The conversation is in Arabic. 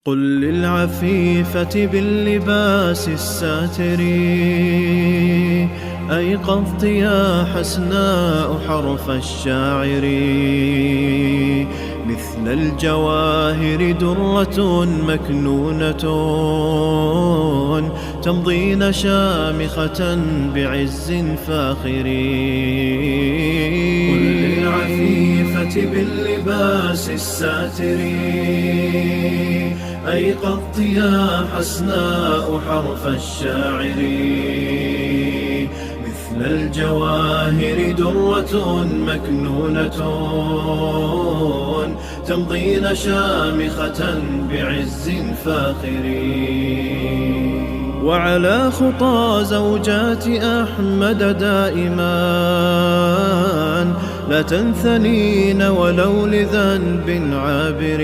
قل للعفيفة باللباس الساتر، أيقظت يا حسناء حرف الشاعر. مثل الجواهر درة مكنونة، تمضين شامخة بعز فاخر. قل للعفيفة باللباس الساتر، أيقظت يا حسناء حرف الشاعر. مثل الجواهر درة مكنونة، تمضين شامخة بعز فاخر. وعلى خطى زوجات أحمد دائما لا تنثنين ولو لذنب عابر.